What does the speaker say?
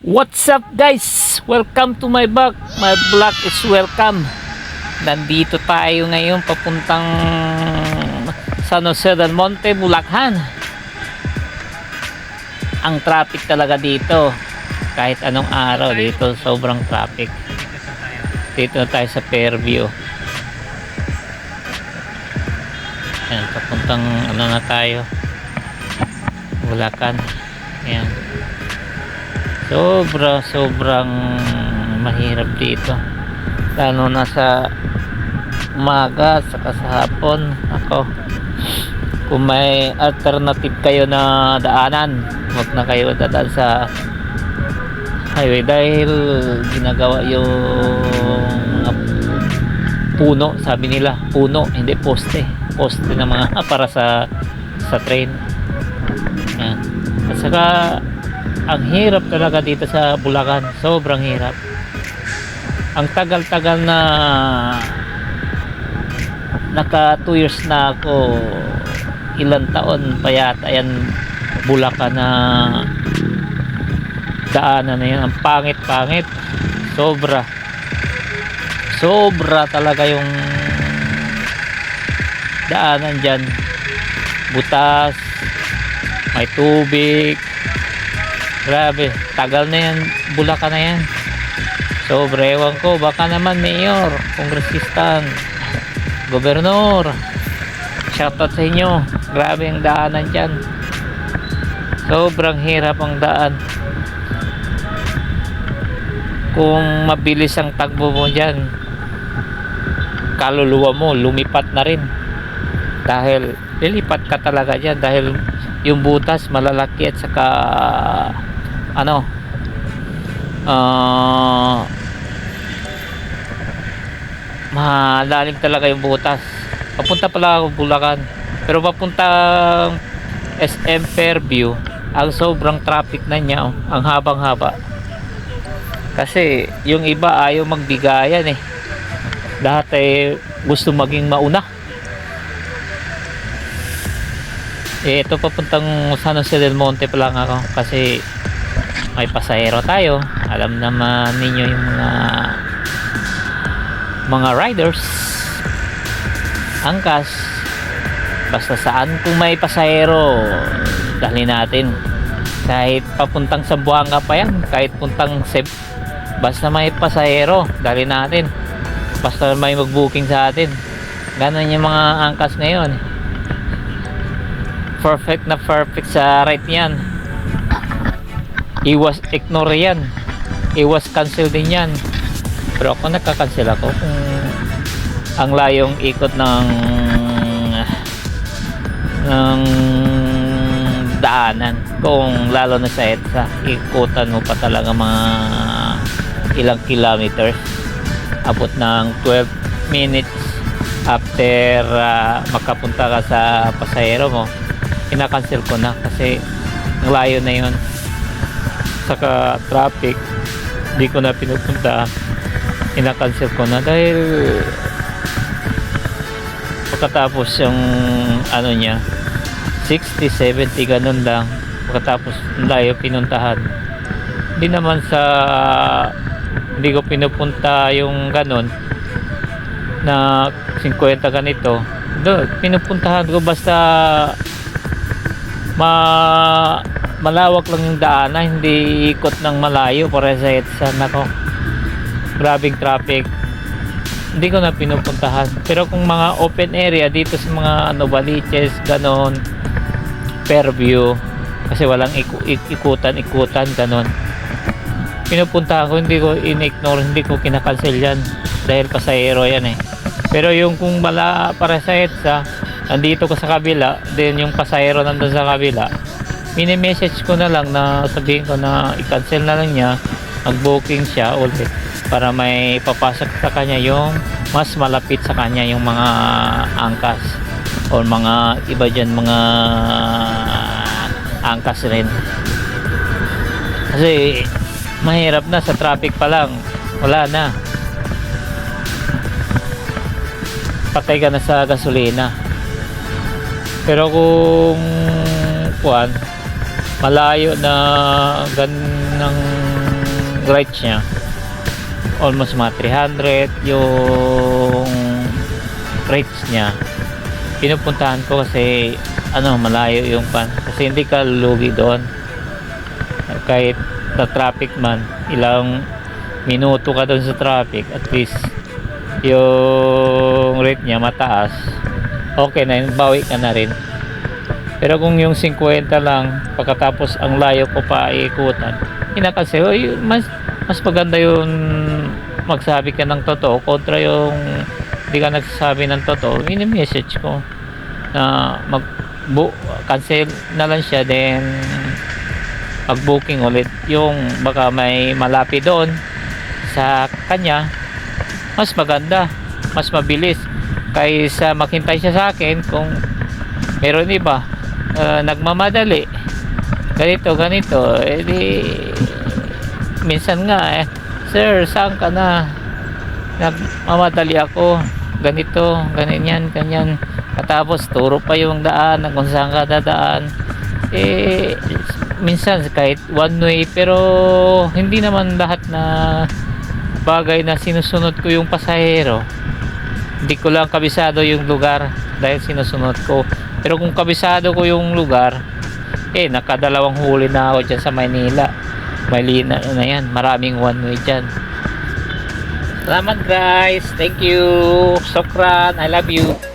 What's up guys? Welcome to my vlog. My vlog is welcome. Nandito tayo ngayon papuntang San Jose del Monte, Bulacan. Ang traffic talaga dito. Kahit anong araw dito, sobrang traffic. Dito na tayo sa Fairview. Ayan, papuntang ano na tayo, Bulacan. Ayan. Sobrang mahirap dito, lalo na sa umaga saka sa hapon. Ako, kung may alternative kayo na daanan, huwag na kayo dadaan sa highway dahil ginagawa yung mga puno, sabi nila puno, hindi poste ng mga para sa train. Yan. At saka ang hirap talaga dito sa Bulacan, sobrang hirap. Ang tagal-tagal na, naka 2 years na ako, ilang taon pa yata yan, Bulacan na daanan na yan. Ang pangit sobra talaga yung daanan dyan, butas, may tubig. Grabe, tagal na yan, Bulacan na yan. Sobra, ewan ko, baka naman mayor, kongresistan, gobernador, shoutout sa inyo. Grabe ang daanan dyan, sobrang hirap ang daan. Kung mabilis ang takbo mo dyan, kaluluwa mo lumipat na rin, dahil lilipat ka talaga dyan, dahil yung butas malalaki at saka malalim talaga yung butas. Papunta pala ako Bulacan, pero papuntang SM Fairview, ang sobrang traffic na niya, ang habang-haba. Kasi yung iba ayaw magbigayan eh. Lahat ay gusto maging mauna. Ito papuntang San Jose del Monte pa lang ako kasi may pasahero tayo. Alam naman ninyo yung mga riders, angkas, basta saan kung may pasahero dali natin. Kahit papuntang Zamboanga pa yan, kahit puntang Seb, basta may pasahero dali natin, basta may mag-booking sa atin. Ganon yung mga angkas ngayon. Perfect na perfect sa right yan. Iwas ignore yan, iwas cancel din yan. Pero ako nakakancel ako kung ang layong ikot ng daanan. Kung lalo na sa EDSA, ikutan mo pa talaga mga ilang kilometers, abot ng 12 minutes after makapunta ka sa pasahero mo. Kinakancel ko na kasi ang layo na yun, saka traffic, hindi ko na pinupunta. Kinakancel ko na dahil pagkatapos yung ano niya 60, 70 ganun lang, pagkatapos layo pinuntahan. Hindi naman hindi ko pinupunta yung ganun na 50 ganito. Pinupuntahan ko basta malawak lang yung daanan, hindi ikot ng malayo para sa EDSA. Nako, grabing traffic, hindi ko na pinupuntahan. Pero kung mga open area dito sa mga Novaliches, ganon, Fairview, kasi walang ikutan ganon, pinupuntahan ko. Hindi ko in-ignore, hindi ko kinakancel yan dahil pasahero yan eh. Pero yung kung para sa EDSA, nandito ko sa kabila, then yung pasahero nandun sa kabila, mini-message ko na lang na sabihin ko na i-cancel na lang niya, mag-booking siya ulit para may papasok sa kanya yung mas malapit sa kanya, yung mga angkas o mga iba dyan, mga angkas rin. Kasi mahirap na sa traffic pa lang, wala na, patay ka na sa gasolina. Pero kung malayo na ganang rides niya almost mga 300 yung rates niya. Pinupuntahan ko kasi malayo yung kasi hindi ka lugi doon kahit na traffic man, ilang minuto ka doon sa traffic, at least yung rate niya mataas, okay na yun, bawi ka na rin. Pero kung yung 50 lang pagkatapos ang layo ko pa ikutan, kasi mas maganda yung magsabi ka ng totoo kontra yung hindi ka nagsasabi ng totoo. Message ko na cancel na lang siya, then mag-booking ulit yung baka may malapit doon sa kanya, mas maganda, mas mabilis kaysa maghintay siya sa akin. Kung meron iba nagmamadali ganito, edi minsan nga sir, saan ka na, nagmamadali ako, ganyan, katapos turo pa yung daan kung saan ka dadaan. Minsan kahit one way, pero hindi naman lahat na bagay na sinusunod ko yung pasahero. Hindi ko lang kabisado yung lugar dahil sinusunod ko. Pero kung kabisado ko yung lugar, nakadalawang huli na ako dyan sa Maynila. Maylina na yan, maraming one way dyan. Salamat guys, thank you, Sokran, I love you.